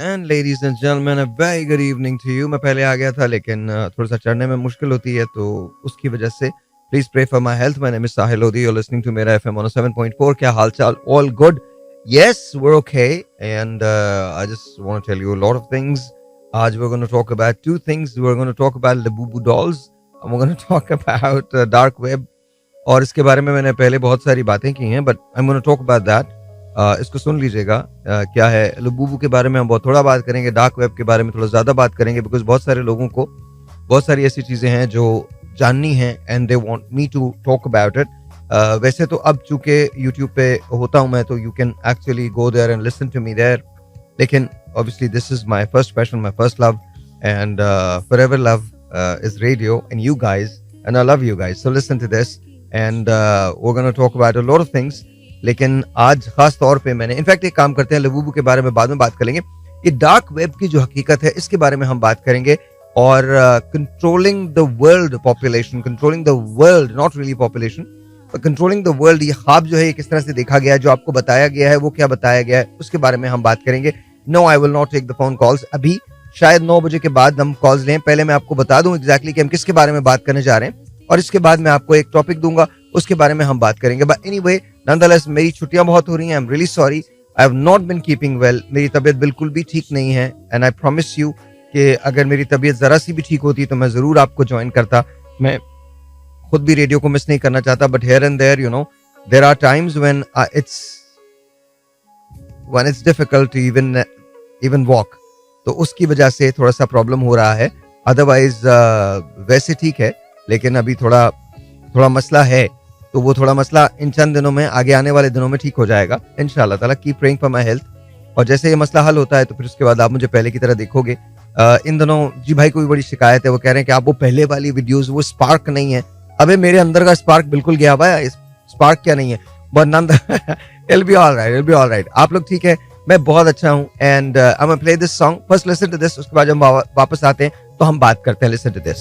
And ladies and gentleman a very good evening to you. मैं पहले आ गया था लेकिन थोड़ा सा चढ़ने में मुश्किल होती है तो उसकी वजह से please pray for my health. My name is Sahil Lodhi, you are listening to मेरा एफएम 107.4। क्या हालचाल? All good? Yes, we are okay and I just want to tell you a lot of things. आज we are gonna talk about two things. We are gonna talk about Labubu dolls, we are gonna talk about dark web, और इसके बारे में मैंने पहले बहुत सारी बातें की हैं but I am gonna talk about that. इसको सुन लीजिएगा। क्या है, लबूबू के बारे में हम बहुत थोड़ा बात करेंगे, डार्क वेब के बारे में थोड़ा ज़्यादा बात करेंगे बिकॉज बहुत सारे लोगों को बहुत सारी ऐसी चीज़ें हैं जो जाननी हैं and they want me to talk about it. वैसे तो अब चूंकि यूट्यूब पे होता हूँ मैं तो you can actually go there and listen to me there, लेकिन obviously this is my first passion, my first love and forever love is radio and you guys, and I love you guys, so listen to this and we are gonna talk about a lot of things. लेकिन आज खास तौर पे मैंने in fact एक काम करते हैं, लबूबू के बारे में बाद में बात करेंगे। ये डार्क वेब की जो हकीकत है इसके बारे में हम बात करेंगे, और controlling the world population, controlling the world, not really population but controlling the world, ये ख्वाब जो है ये किस तरह से देखा गया है, जो आपको बताया गया है वो क्या बताया गया है, उसके बारे में हम बात करेंगे। No, I will not take the phone calls. अभी शायद 9 बजे के बाद हम कॉल्स लें। पहले मैं आपको बता दूं एग्जैक्टली कि हम किसके बारे में बात करने जा रहे हैं, और इसके बाद मैं आपको एक टॉपिक दूंगा, उसके बारे में हम बात करेंगे। बट एनीवे, नॉनदलेस मेरी छुट्टियां बहुत हो रही हैं, I am really sorry, I have not been keeping well. मेरी तबीयत बिल्कुल भी ठीक नहीं है एंड आई प्रॉमिस यू कि अगर मेरी तबीयत जरा सी भी ठीक होती तो मैं जरूर आपको ज्वाइन करता। मैं खुद भी रेडियो को मिस नहीं करना चाहता but here and there, you know, there are times when it's difficult to even walk, तो उसकी वजह से थोड़ा सा प्रॉब्लम हो रहा है। अदरवाइज वैसे ठीक है, लेकिन अभी थोड़ा मसला है, तो वो थोड़ा मसला इन चंद दिनों में, आगे आने वाले दिनों में ठीक हो जाएगा इंशाल्लाह ताला। Keep praying for my health, और जैसे ये मसला हल होता है तो फिर उसके बाद आप मुझे पहले की तरह देखोगे। इन दिनों जी भाई को भी बड़ी शिकायत है, वो कह रहे हैं कि आप वो पहले वाली वीडियोस, वो स्पार्क नहीं है। अबे मेरे अंदर का स्पार्क बिल्कुल गया हुआ है, स्पार्क क्या नहीं है, but none it be all right. आप लोग ठीक है, मैं बहुत अच्छा हूँ and I will play this song, first listen to this, उसके बाद जब वापस आते हैं तो हम बात करते हैं। Listen to this.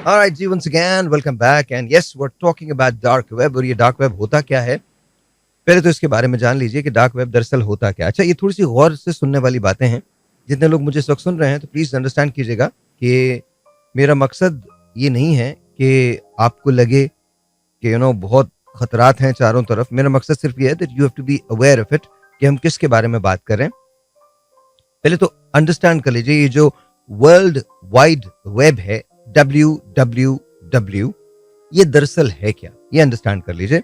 Alright ji, once again welcome back and yes, we are talking about dark web. और ये डार्क वेब होता क्या है, पहले तो इसके बारे में जान लीजिए कि डार्क वेब दरअसल होता क्या। अच्छा, ये थोड़ी सी गौर से सुनने वाली बातें हैं। जितने लोग मुझे इस वक्त सुन रहे हैं तो प्लीज अंडरस्टैंड कीजिएगा कि मेरा मकसद ये नहीं है कि आपको लगे कि यू नो बहुत खतरात हैं चारों तरफ। मेरा मकसद सिर्फ ये है that you have to be aware of it कि हम किसके बारे में बात कर रहे हैं। पहले तो अंडरस्टैंड कर लीजिए, ये जो वर्ल्ड वाइड वेब है WWW, ये दरअसल है क्या, ये अंडरस्टैंड कर लीजिए।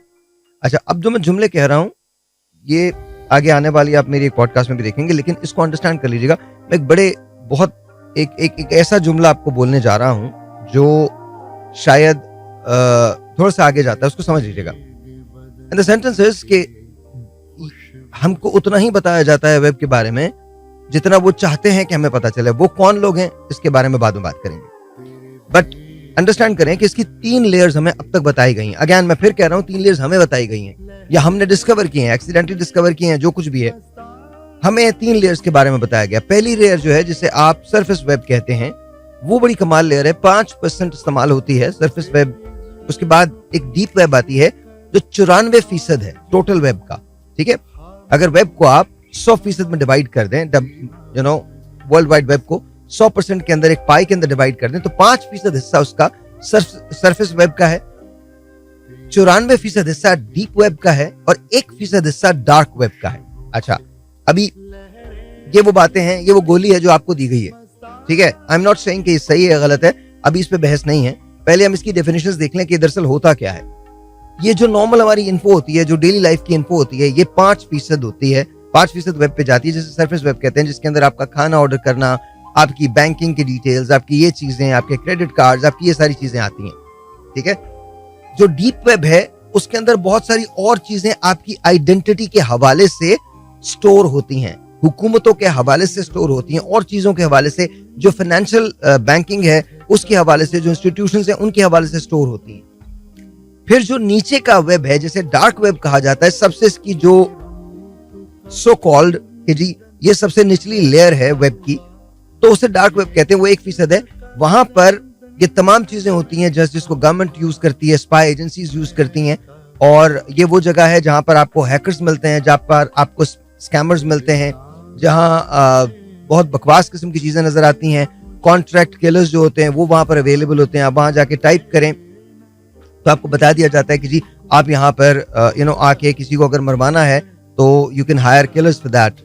अच्छा, अब जो मैं जुमले कह रहा हूं ये आगे आने वाली आप मेरी एक पॉडकास्ट में भी देखेंगे, लेकिन इसको अंडरस्टैंड कर लीजिएगा। मैं एक ऐसा जुमला आपको बोलने जा रहा हूं जो शायद थोड़ा सा आगे जाता है, उसको समझ लीजिएगा। एंड द सेंटेंस इज कि हमको उतना ही बताया जाता है वेब के बारे में जितना वो चाहते हैं कि हमें पता चले। वो कौन लोग हैं इसके बारे में बाद में बात करेंगे, बट अंडरस्टैंड करें कि इसकी 3 लेयर्स हमें अब तक बताई गई हैं। अगेन मैं फिर कह रहा हूं, 3 लेयर्स हमें बताई गई हैं या हमने डिस्कवर की हैं, एक्सीडेंटली डिस्कवर की हैं, जो कुछ भी है, हमें 3 लेयर्स के बारे में बताया गया। पहली लेयर जो है जिसे आप सरफेस वेब कहते हैं, वो बड़ी कमाल लेयर है, 5% इस्तेमाल होती है सरफेस वेब। उसके बाद एक डीप वेब आती है जो 94% है टोटल वेब का। ठीक है, अगर वेब को आप 100% में डिवाइड कर दें, you know world wide web को 100% के अंदर एक पाई के अंदर डिवाइड कर दें, तो 5% हिस्सा उसका सरफेस वेब का है, 94% हिस्सा डीप वेब का है, और 1% हिस्सा डार्क वेब का है। अच्छा, अभी ये वो बातें हैं, ये वो गोली है जो आपको दी गई है। ठीक है, आई एम नॉट सेइंग कि ये सही है गलत है, अभी इस पे बहस नहीं है। पहले हम इसकी डेफिनेशंस देख लें कि दरअसल होता क्या है। ये जो नॉर्मल हमारी इन्फो होती है, जो डेली लाइफ की इन्फो होती है, ये 5% होती है, 5% वेब पे जाती है, जिसे सरफेस वेब कहते हैं, जिसके अंदर आपका खाना ऑर्डर करना, आपकी बैंकिंग की डिटेल्स, आपकी ये चीजें, आपके क्रेडिट कार्ड्स, आपकी ये सारी चीजें आती हैं। ठीक है, जो डीप वेब है उसके अंदर बहुत सारी और चीजें आपकी आइडेंटिटी के हवाले से स्टोर होती हैं, हुकूमतों के हवाले से स्टोर होती हैं, और चीजों के हवाले से, जो फाइनेंशियल बैंकिंग है उसके हवाले से, जो इंस्टीट्यूशंस हैं उनके हवाले से स्टोर होती हैं। फिर जो नीचे का वेब है जिसे डार्क वेब कहा जाता है, सबसे इसकी जो सो कॉल्ड कि जी ये सबसे निचली लेयर है वेब की, तो उसे डार्क वेब कहते हैं। वो 1% है। वहां पर ये तमाम चीजें होती हैं जिसको गवर्नमेंट यूज करती है, स्पाई एजेंसीज यूज करती हैं, और ये वो जगह है जहां पर आपको हैकर्स मिलते हैं, जहां पर आपको स्कैमर्स मिलते हैं, जहां बहुत बकवास किस्म की चीजें नजर आती हैं। कॉन्ट्रैक्ट किलर्स जो होते हैं वो वहां पर अवेलेबल होते हैं। आप वहां जाके टाइप करें तो आपको बता दिया जाता है कि जी आप यहाँ पर आके किसी को अगर मरवाना है तो you can hire killers for that.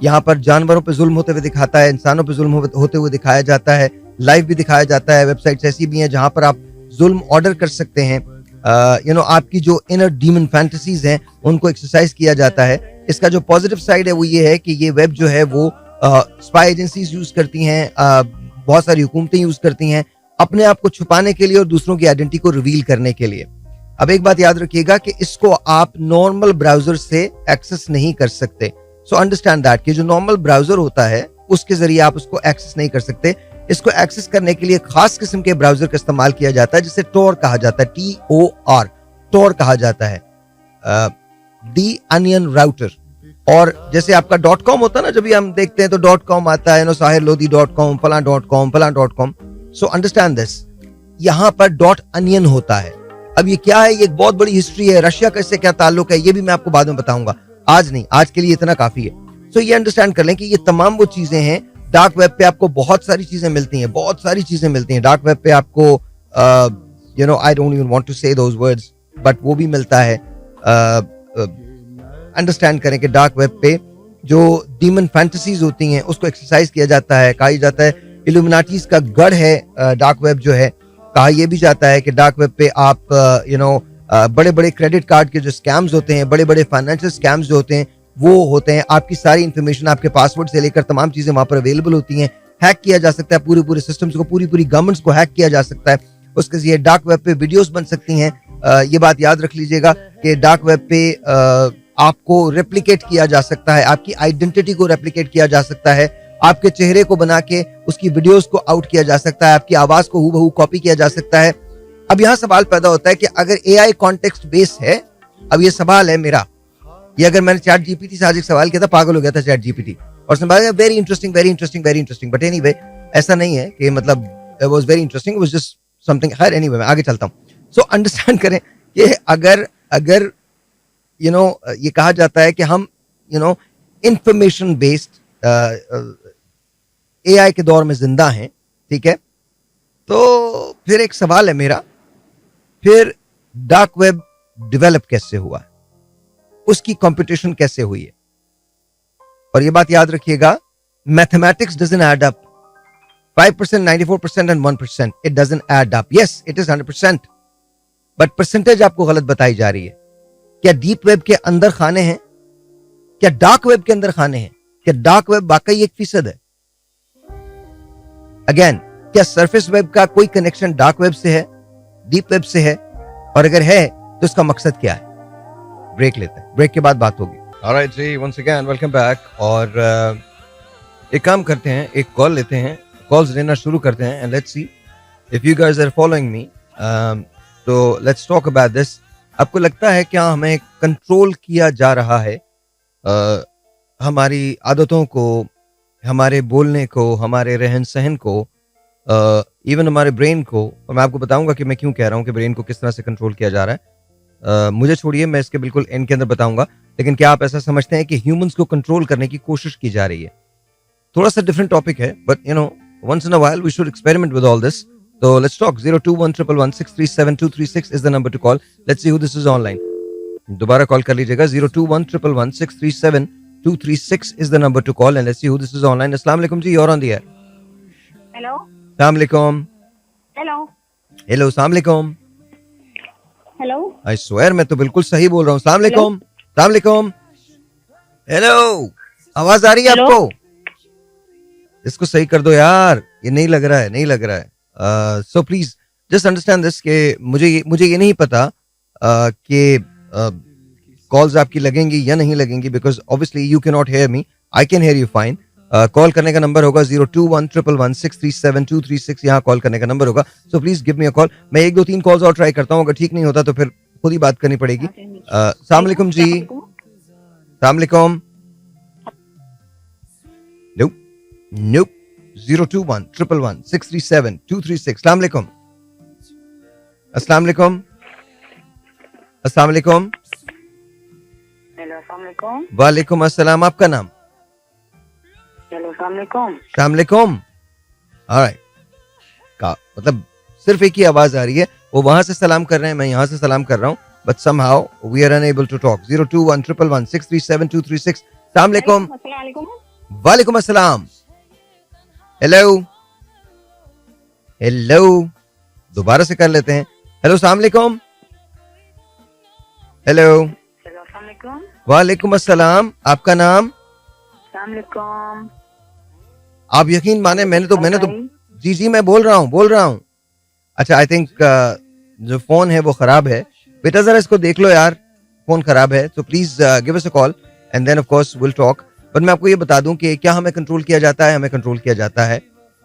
यहाँ पर जानवरों पे जुल्म होते हुए दिखाता है, इंसानों पे जुल्म होते हुए दिखाया जाता है, लाइव भी दिखाया जाता है। वेबसाइट्स ऐसी भी हैं जहां पर आप जुल्म ऑर्डर कर सकते हैं। आपकी जो इनर डीमन फैंटेसीज हैं उनको एक्सरसाइज किया जाता है। इसका जो पॉजिटिव साइड है वो ये है कि ये वेब जो है वो स्पाई एजेंसीज यूज करती हैं, बहुत सारी हुकूमतें यूज करती हैं अपने आप को छुपाने के लिए और दूसरों की आइडेंटिटी को रिवील करने के लिए। अब एक बात याद रखिएगा कि इसको आप नॉर्मल ब्राउजर से एक्सेस नहीं कर सकते। सो अंडरस्टैंड दैट कि जो नॉर्मल ब्राउजर होता है उसके जरिए आप उसको एक्सेस नहीं कर सकते। इसको एक्सेस करने के लिए खास किस्म के ब्राउजर का इस्तेमाल किया जाता है जिसे टोर कहा जाता है, TOR, टोर कहा जाता है, दी अनियन राउटर। और जैसे आपका .com होता है ना, जब भी हम देखते हैं तो .com आता है, sahirlodi.com, फलां.com। सो अंडरस्टैंड दिस, यहाँ पर .onion होता है। अब ये क्या है, ये एक बहुत बड़ी हिस्ट्री है। रशिया का इससे क्या ताल्लुक है ये भी मैं आपको बाद में बताऊंगा, आज नहीं, आज के लिए इतना काफी है। सो ये अंडरस्टैंड कर लें कि ये तमाम वो चीजें हैं। डार्क वेब पे आपको बहुत सारी चीजें मिलती हैं, बहुत सारी चीजें मिलती हैं डार्क वेब पे आपको। I don't even want to say those words, but वो भी मिलता है। अंडरस्टैंड करें कि डार्क वेब पे जो डीमन फैंटेसीज होती हैं उसको एक्सरसाइज किया जाता है। कहा जाता है इल्यूमिनाटीज का गढ़ है डार्क वेब जो है। कहा यह भी जाता है कि डार्क वेब पे आप बड़े बड़े क्रेडिट कार्ड के जो स्कैम्स होते हैं, बड़े बड़े फाइनेंशियल स्कैम्स जो होते हैं वो होते हैं। आपकी सारी इंफॉर्मेशन, आपके पासवर्ड से लेकर तमाम चीजें वहां पर अवेलेबल होती हैं। हैक किया जा सकता है पूरे सिस्टम्स को, पूरी गवर्नमेंट्स को हैक किया जा सकता है। उसके लिए डार्क वेब पे वीडियोस बन सकती हैं। ये बात याद रख लीजिएगा कि डार्क वेब पे आपको रेप्लिकेट किया जा सकता है, आपकी आइडेंटिटी को रेप्लिकेट किया जा सकता है, आपके चेहरे को बना के उसकी वीडियोस को आउट किया जा सकता है, आपकी आवाज को हूबहू कॉपी किया जा सकता है। अब यहाँ सवाल पैदा होता है कि अगर एआई कॉन्टेक्स्ट बेस्ड है, अब ये सवाल है मेरा, ये अगर मैंने चैट जीपीटी से आज एक सवाल किया था, पागल हो गया था चैट जीपीटी, और उसने वेरी इंटरेस्टिंग, बट एनीवे ऐसा नहीं है कि मतलब it was very interesting, it was just something. खैर एनीवे मैं आगे चलता हूँ। सो अंडरस्टैंड करें कि अगर ये कहा जाता है कि हम इंफॉर्मेशन बेस्ड एआई के दौर में जिंदा हैं, ठीक है, तो फिर एक सवाल है मेरा, फिर डार्क वेब डेवलप कैसे हुआ है, उसकी कंपटीशन कैसे हुई है? और ये बात याद रखिएगा, mathematics doesn't add up. 5%, 94% and 1%, it doesn't add up. Yes, it is 100%, but percentage आपको गलत बताई जा रही है। क्या डीप वेब के अंदर खाने हैं? क्या डार्क वेब के अंदर खाने हैं? क्या डार्क वेब वाकई 1% है? अगेन, क्या सरफेस वेब का कोई कनेक्शन डार्क वेब से है, डीप वेब से है? और अगर है तो इसका मकसद क्या है? ब्रेक लेते हैं, ब्रेक के बाद बात होगी। Alright ji, once again welcome back. और एक काम करते हैं, एक कॉल लेते हैं, कॉल्स लेना शुरू करते हैं, and let's see if you guys are following me. तो लेट्स टॉक अबाउट दिस। आपको लगता है क्या हमें कंट्रोल किया जा रहा है, हमारी आदतों को, हमारे बोलने को, हमारे रहन सहन को, इवन हमारे ब्रेन को? और मैं आपको बताऊंगा कि मैं क्यों कह रहा हूं कि ब्रेन को किस तरह से कंट्रोल किया जा रहा है। मुझे छोड़िए, मैं इसके बिल्कुल एंड के अंदर बताऊंगा। लेकिन क्या आप ऐसा समझते हैं कि ह्यूमंस को कंट्रोल करने की कोशिश की जा रही है? थोड़ा सा डिफरेंट टॉपिक है, but once in a while we should experiment with all this. So let's talk. 02111637236 is the number to call. Let's see who this is online. दोबारा कॉल कर लीजिएगा। 02111637236 is the number to call, and let's see who this is online. अस्सलाम वालेकुम जी, you're on the air. Hello. अस्सलाम वालेकुम। Hello. Hello, अस्सलाम वालेकुम। Hello. I swear मैं तो बिल्कुल सही बोल रहा हूँ। अस्सलाम वालेकुम, अस्सलाम वालेकुम। Hello, आवाज आ रही है आपको? इसको सही कर दो यार, ये नहीं लग रहा है। So please just understand this कि मुझे ये नहीं पता कि कॉल्स आपकी लगेंगी या नहीं लगेंगी, because obviously you can not hear me, I can hear you fine. Call करने का नंबर होगा 02111637236, यहाँ कॉल करने का नंबर होगा। So please give me a call. मैं 1-2-3 कॉल्स और ट्राई करता हूँ, अगर ठीक नहीं होता तो फिर खुद ही बात करनी पड़ेगी। अस्सलाम वालेकुम जी। अस्सलाम वालेकुम। Nope. 02111637236। अस्सलाम वालेकुम। अस्सलाम वालेकुम। अस्सलाम वालेकुम। हेलो, अस्सलाम वालेकुम। वालेकुम अस्सलाम। आपका नाम? हेलो, अस्सलाम अस्सलाम वालेकुम। ऑलराइट, का मतलब सिर्फ एक ही आवाज आ रही है, वो वहां से सलाम कर रहे हैं, मैं यहाँ से सलाम कर रहा हूँ, but somehow we are unable to talk. 02111637236। अस्सलाम वालेकुम। वालेकुम अस्सलाम। हेलो हेलो, दोबारा से कर लेते हैं। हेलो, अस्सलाम वालेकुम। हेलो, वालेकुम अस्सलाम। आपका नाम? आप यकीन माने, मैंने तो जी मैं बोल रहा हूँ। अच्छा, आई थिंक जो फोन है वो खराब है। बेटा जरा इसको देख लो यार, फोन खराब है, तो please give us a call and then of course will talk. But मैं आपको ये बता दूं कि क्या हमें कंट्रोल किया जाता है, हमें कंट्रोल किया जाता है।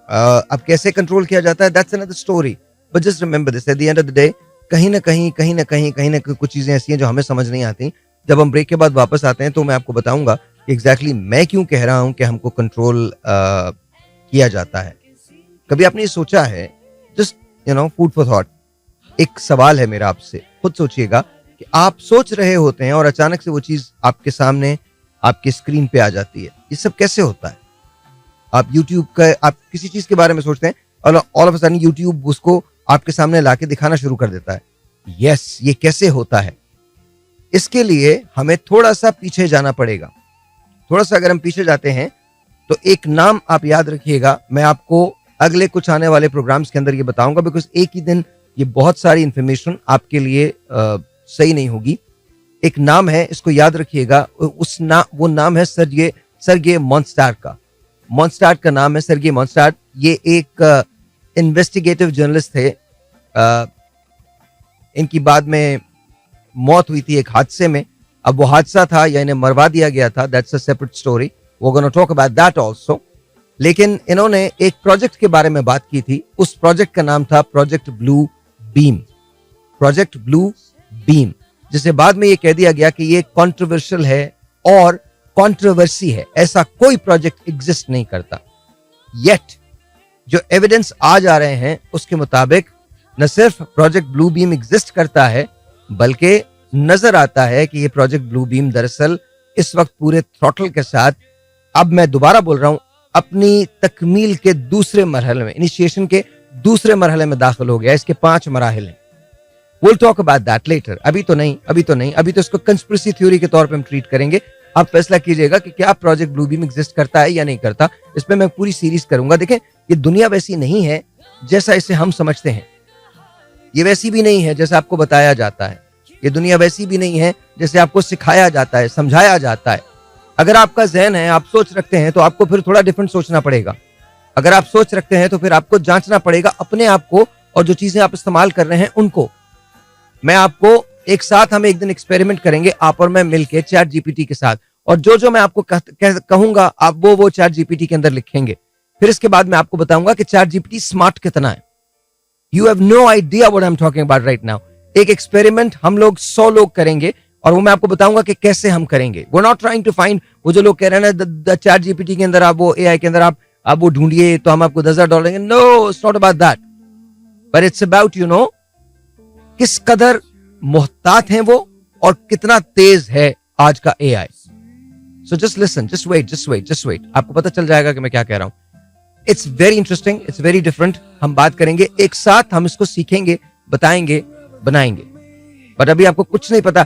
अब कैसे कंट्रोल किया जाता है, that's another story, but just remember this, at the end of the day कहीं ना कहीं कुछ चीजें ऐसी हैं जो हमें समझ नहीं आती। जब हम ब्रेक के बाद वापस आते हैं तो मैं आपको बताऊंगा कि एग्जैक्टली मैं क्यों कह रहा हूं कि हमको कंट्रोल किया जाता है। कभी आपने ये सोचा है, जस्ट फूड फॉर थॉट, एक सवाल है मेरा आपसे, खुद सोचिएगा कि आप सोच रहे होते हैं और अचानक से वो चीज आपके सामने आपके स्क्रीन पे आ जाती है। ये सब कैसे होता है? आप YouTube का, आप किसी चीज के बारे में सोचते हैं और all of a sudden YouTube उसको आपके सामने लाके दिखाना शुरू कर देता है। यस, ये कैसे होता है? इसके लिए हमें थोड़ा सा पीछे जाना पड़ेगा। थोड़ा सा अगर हम पीछे जाते हैं तो एक नाम आप याद रखिएगा, मैं आपको अगले कुछ आने वाले प्रोग्राम्स के अंदर ये बताऊंगा, बिकॉज एक ही दिन ये बहुत सारी इंफॉर्मेशन आपके लिए सही नहीं होगी। एक नाम है, इसको याद रखिएगा, वो नाम है सर्गे मॉन्स्टार्ट का। मॉन्स्टार्ट का नाम है सर्गे मॉन्स्टार्ट। ये एक इन्वेस्टिगेटिव जर्नलिस्ट थे। इनकी बाद में मौत हुई थी एक हादसे में। अब वो हादसा था या इन्हें मरवा दिया गया था, दैट्स अ सेपरेट स्टोरी, वो gonna talk about that also. लेकिन इन्होंने एक प्रोजेक्ट के बारे में बात की थी। उस प्रोजेक्ट का नाम था project blue beam. Project blue beam, जिसे बाद में ये कह दिया गया कि ये कंट्रोवर्शियल है और कंट्रोवर्सी है, ऐसा कोई प्रोजेक्ट एग्जिस्ट नहीं करता। येट जो एविडेंस आज आ रहे हैं उसके मुताबिक न सिर्फ प्रोजेक्ट ब्लू बीम एग्जिस्ट करता है, बल्कि नजर आता है कि ये प्रोजेक्ट ब्लू बीम दरअसल इस वक्त पूरे थ्रॉटल के साथ, अब मैं दोबारा बोल रहा हूं, अपनी तकमील के दूसरे मरहले में, इनिशिएशन के दूसरे मरहले में दाखिल हो गया। इसके 5 मराहल हैं। We'll talk about that later. अभी तो इसको कंस्पिरेसी थ्योरी के तौर पे हम ट्रीट करेंगे। आप फैसला कीजिएगा कि क्या प्रोजेक्ट ब्लू बीम एग्जिस्ट करता है या नहीं करता। इस पे मैं पूरी सीरीज करूंगा। देखें, ये दुनिया वैसी नहीं है जैसा इसे हम समझते हैं। ये वैसी भी नहीं है जैसा आपको बताया जाता है। ये दुनिया वैसी भी नहीं है जैसे आपको सिखाया जाता है, समझाया जाता है। अगर आपका ज़हन है, आप सोच रखते हैं, तो आपको फिर थोड़ा डिफरेंट सोचना पड़ेगा। अगर आप सोच रखते हैं तो फिर आपको जांचना पड़ेगा अपने आप को और जो चीजें आप इस्तेमाल कर रहे हैं उनको। मैं आपको एक साथ, हम एक दिन एक्सपेरिमेंट करेंगे, आप और मैं मिलके चैट जीपीटी के साथ, और जो मैं आपको कहूंगा आप वो चैट जीपीटी के अंदर लिखेंगे। फिर इसके बाद मैं आपको बताऊंगा कि चैट जीपीटी स्मार्ट कितना है। You have no idea what I am talking about right now. एक एक्सपेरिमेंट हम लोग 100 लोग करेंगे और वो मैं आपको बताऊंगा कि कैसे हम करेंगे। We are not trying to find, वो जो लोग कह रहे हैं ना चैट जीपीटी के अंदर आप, वो एआई के अंदर आप वो ढूंढिए तो हम आपको $10,000 देंगे। No, it's not about that, but it's about किस कदर मोहतात हैं वो और कितना तेज है आज का AI. So just listen, just wait, आपको पता चल जाएगा कि मैं क्या कह रहा हूं। It's very interesting, it's very different. हम बात करेंगे एक साथ, हम इसको सीखेंगे, बताएंगे, बनाएंगे। बट अभी आपको कुछ नहीं पता।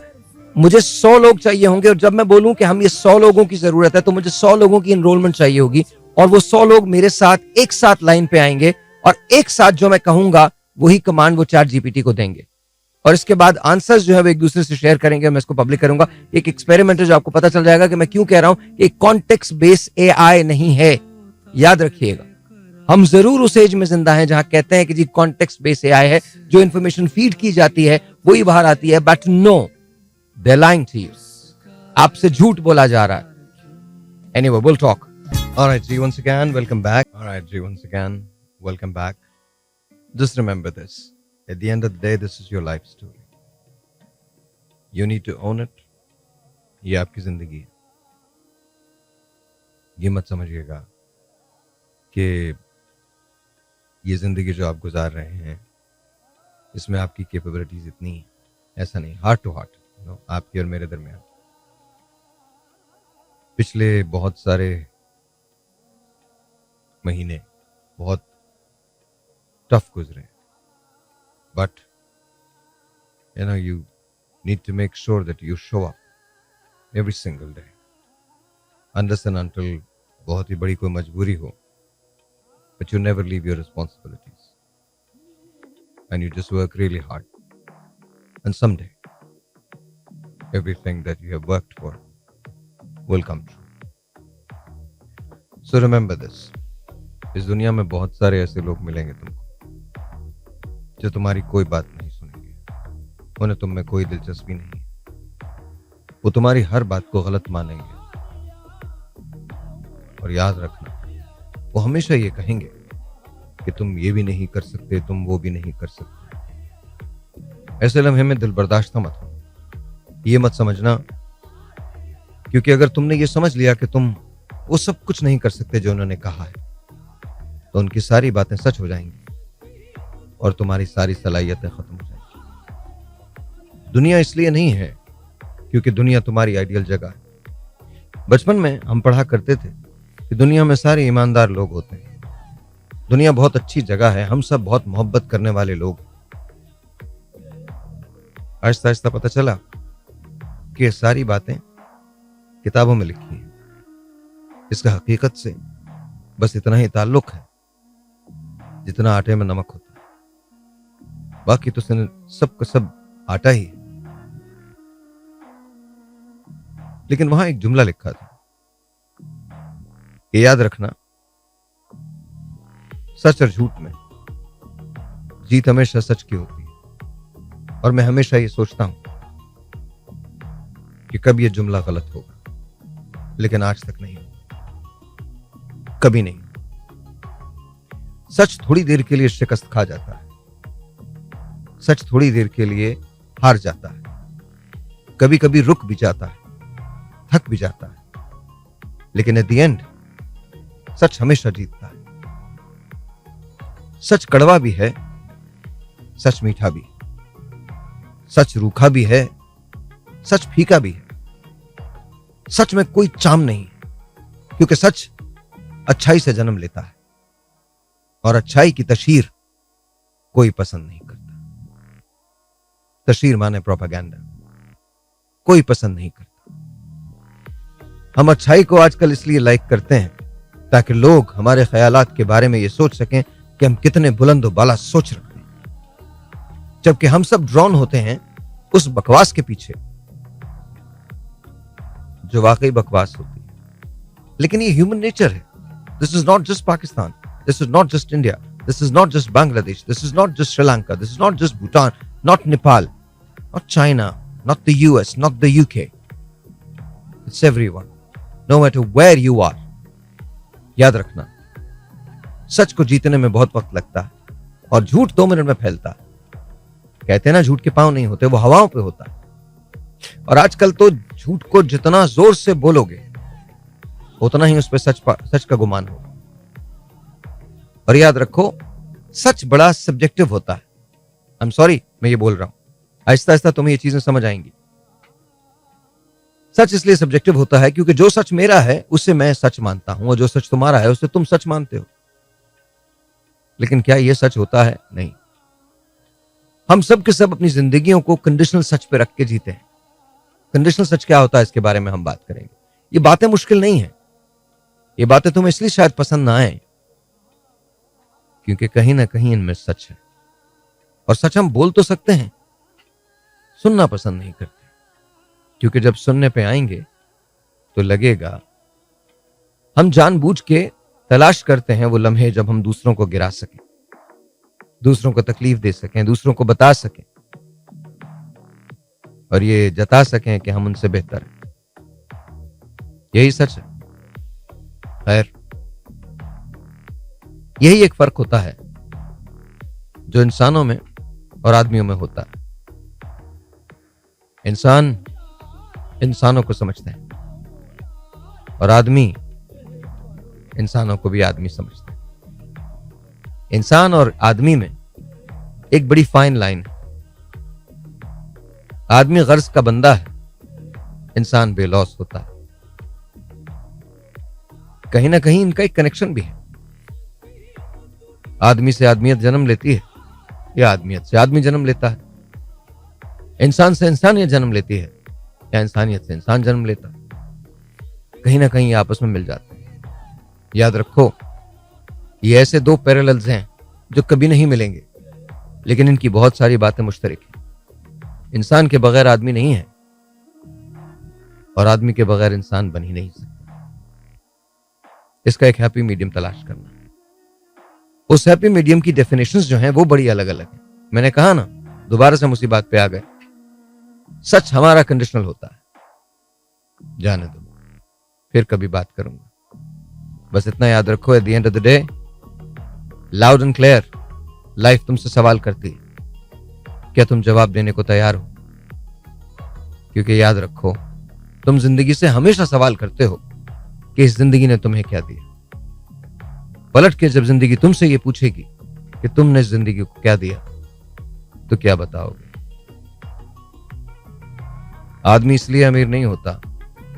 मुझे 100 लोग चाहिए होंगे, और जब मैं बोलूं कि हम ये 100 लोगों की जरूरत है तो मुझे 100 लोगों की एनरोलमेंट चाहिए होगी, और वो 100 लोग मेरे साथ एक साथ लाइन पे आएंगे और एक साथ जो मैं कहूंगा वही कमांड वो चैट जीपीटी को देंगे, और इसके बाद आंसर्स जो है वो एक दूसरे से शेयर करेंगे। मैं इसको पब्लिक करूंगा। एक एक्सपेरिमेंट है जो आपको पता चल जाएगा कि मैं क्यों कह रहा हूं कि कॉन्टेक्स्ट बेस्ड एआई नहीं है। याद रखिएगा, हम जरूर उस एज में जिंदा हैं जहां कहते हैं कि जी कॉन्टेक्स्ट बेस्ड एआई है, जो इन्फॉर्मेशन फीड की जाती है वही बाहर आती है, but no, they are lying to you. आपसे झूठ बोला जा रहा है। Anyway, will talk. Alright, G, once again, welcome back. Alright, G, once again, welcome back. Just remember this. At the end of the day, this is your life story. You need to own it. ये आपकी जिंदगी है। ये मत समझिएगा कि ये जिंदगी जो आप गुजार रहे हैं इसमें आपकी कैपेबिलिटीज इतनी है, ऐसा नहीं। हार्ट टू हार्ट, आपकी और मेरे दरमियान पिछले बहुत सारे महीने बहुत टफ गुजरे, but you need to make sure that you show up every single day, unless and until बहुत ही बड़ी कोई मजबूरी हो, but you never leave your responsibilities and you just work really hard, and someday everything that you have worked for will come true. So remember this, इस दुनिया में बहुत सारे ऐसे लोग मिलेंगे तुमको जो तुम्हारी कोई बात नहीं सुनेंगे, उन्हें तुम में कोई दिलचस्पी नहीं है, वो तुम्हारी हर बात को गलत मानेंगे, और याद रखना वो हमेशा ये कहेंगे कि तुम ये भी नहीं कर सकते, तुम वो भी नहीं कर सकते। ऐसे लम्हे में दिल बर्दाश्त मत हो, ये मत समझना, क्योंकि अगर तुमने ये समझ लिया कि तुम वो सब कुछ नहीं कर सकते जो उन्होंने कहा है, तो उनकी सारी बातें सच हो जाएंगी और तुम्हारी सारी सलाहियतें खत्म हो जाएंगी। दुनिया इसलिए नहीं है क्योंकि दुनिया तुम्हारी आइडियल जगह है। बचपन में हम पढ़ा करते थे कि दुनिया में सारे ईमानदार लोग होते हैं, दुनिया बहुत अच्छी जगह है, हम सब बहुत मोहब्बत करने वाले लोग। आहिस्ता आहिस्ता पता चला कि ये सारी बातें किताबों में लिखी हैं, इसका हकीकत से बस इतना ही ताल्लुक है जितना आटे में नमक होता है, बाकी तो सब का सब आटा ही है। लेकिन वहां एक जुमला लिखा था, ये याद रखना, सच और झूठ में जीत हमेशा सच की होती है, और मैं हमेशा ये सोचता हूं कि कब ये जुमला गलत होगा, लेकिन आज तक नहीं होगा, कभी नहीं। सच थोड़ी देर के लिए शिकस्त खा जाता है, सच थोड़ी देर के लिए हार जाता है, कभी कभी रुक भी जाता है, थक भी जाता है, लेकिन एट द एंड सच हमेशा जीतता है। सच कड़वा भी है, सच मीठा भी, सच रूखा भी है, सच फीका भी है। सच में कोई चाम नहीं, क्योंकि सच अच्छाई से जन्म लेता है, और अच्छाई की तशहीर कोई पसंद नहीं करता। तशहीर माने प्रोपेगेंडा, कोई पसंद नहीं करता। हम अच्छाई को आजकल इसलिए लाइक करते हैं ताकि लोग हमारे ख्यालात के बारे में ये सोच सकें कि हम कितने बुलंद बाला सोच रखते हैं, जबकि हम सब ड्रॉन होते हैं उस बकवास के पीछे जो वाकई बकवास होती है। लेकिन ये ह्यूमन नेचर है। This is not just Pakistan, this is not just India, this is not just Bangladesh, this is not just Sri Lanka, this is not just Bhutan, not Nepal, not China, not the US, not the UK. It's everyone, no matter where you are. याद रखना, सच को जीतने में बहुत वक्त लगता है और झूठ 2 मिनट में फैलता है। कहते हैं ना, झूठ के पांव नहीं होते, वो हवाओं पे होता है। और आजकल तो झूठ को जितना जोर से बोलोगे उतना ही उस पर सच का गुमान होगा। और याद रखो, सच बड़ा सब्जेक्टिव होता है। आई एम सॉरी, मैं ये बोल रहा हूं, आहिस्ता आहिस्ता तुम्हें ये चीजें समझ आएंगी। सच इसलिए सब्जेक्टिव होता है क्योंकि जो सच मेरा है उसे मैं सच मानता हूं, और जो सच तुम्हारा है उसे तुम सच मानते हो। लेकिन क्या यह सच होता है? नहीं। हम सब के सब अपनी जिंदगियों को कंडीशनल सच पे रख के जीते हैं। कंडीशनल सच क्या होता है, इसके बारे में हम बात करेंगे। ये बातें मुश्किल नहीं है, ये बातें तुम्हें इसलिए शायद पसंद ना आए क्योंकि कहीं ना कहीं इनमें सच है। और सच हम बोल तो सकते हैं, सुनना पसंद नहीं करते, क्योंकि जब सुनने पे आएंगे तो लगेगा हम जानबूझ के तलाश करते हैं वो लम्हे जब हम दूसरों को गिरा सकें, दूसरों को तकलीफ दे सकें, दूसरों को बता सकें और ये जता सकें कि हम उनसे बेहतर हैं। यही सच है। खैर, यही एक फर्क होता है जो इंसानों में और आदमियों में होता है। इंसान इंसानों को समझते हैं और आदमी इंसानों को भी आदमी समझते हैं। इंसान और आदमी में एक बड़ी फाइन लाइन है। आदमी गर्ज का बंदा है, इंसान बेलौस होता है। कहीं ना कहीं इनका एक कनेक्शन भी है। आदमी से आदमियत जन्म लेती है या आदमियत से आदमी जन्म लेता है? इंसान से इंसानियत जन्म लेती है या इंसानियत से इंसान जन्म लेता है? कहीं ना कहीं ये आपस में मिल जाते हैं। याद रखो, ये ऐसे दो पैरेलल्स हैं जो कभी नहीं मिलेंगे, लेकिन इनकी बहुत सारी बातें मुश्तरक हैं। इंसान के बगैर आदमी नहीं है और आदमी के बगैर इंसान बन ही नहीं सकता। इसका एक हैप्पी मीडियम तलाश करना। उस हैप्पी मीडियम की डेफिनेशंस जो हैं वो बड़ी अलग अलग हैं। मैंने कहा ना, दोबारा से हम उसी बात पे आ गए। सच हमारा कंडीशनल होता है। जाने दो, फिर कभी बात करूंगा। बस इतना याद रखो, at the end of the day, loud and clear, life तुमसे सवाल करती है, क्या तुम जवाब देने को तैयार हो? क्योंकि याद रखो, तुम जिंदगी से हमेशा सवाल करते हो कि इस जिंदगी ने तुम्हें क्या दिया। पलट के जब जिंदगी तुमसे ये पूछेगी कि तुमने इस जिंदगी को क्या दिया, तो क्या बताओगे? आदमी इसलिए अमीर नहीं होता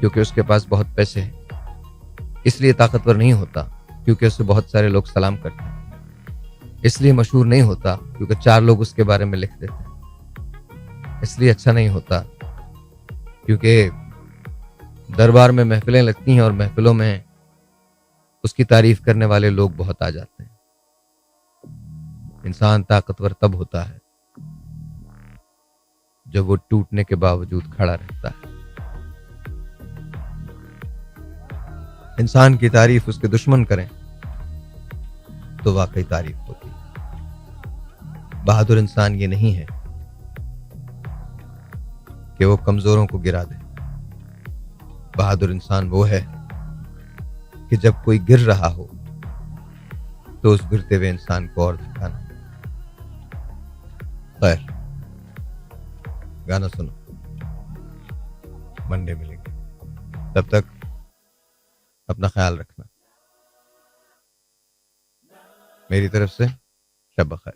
क्योंकि उसके पास बहुत पैसे हैं, इसलिए ताकतवर नहीं होता क्योंकि उसे बहुत सारे लोग सलाम करते हैं, इसलिए मशहूर नहीं होता क्योंकि 4 लोग उसके बारे में लिख देते हैं, इसलिए अच्छा नहीं होता क्योंकि दरबार में महफिलें लगती हैं और महफिलों में उसकी तारीफ करने वाले लोग बहुत आ जाते हैं। इंसान ताकतवर तब होता है जब वो टूटने के बावजूद खड़ा रहता है। इंसान की तारीफ उसके दुश्मन करें तो वाकई तारीफ होती है। बहादुर इंसान ये नहीं है कि वो कमजोरों को गिरा दे। बहादुर इंसान वो है कि जब कोई गिर रहा हो तो उस गिरते हुए इंसान को और झुकाना। खैर, गाना सुनो, मंडे मिलेंगे। तब तक अपना ख्याल रखना। मेरी तरफ से शब बखैर।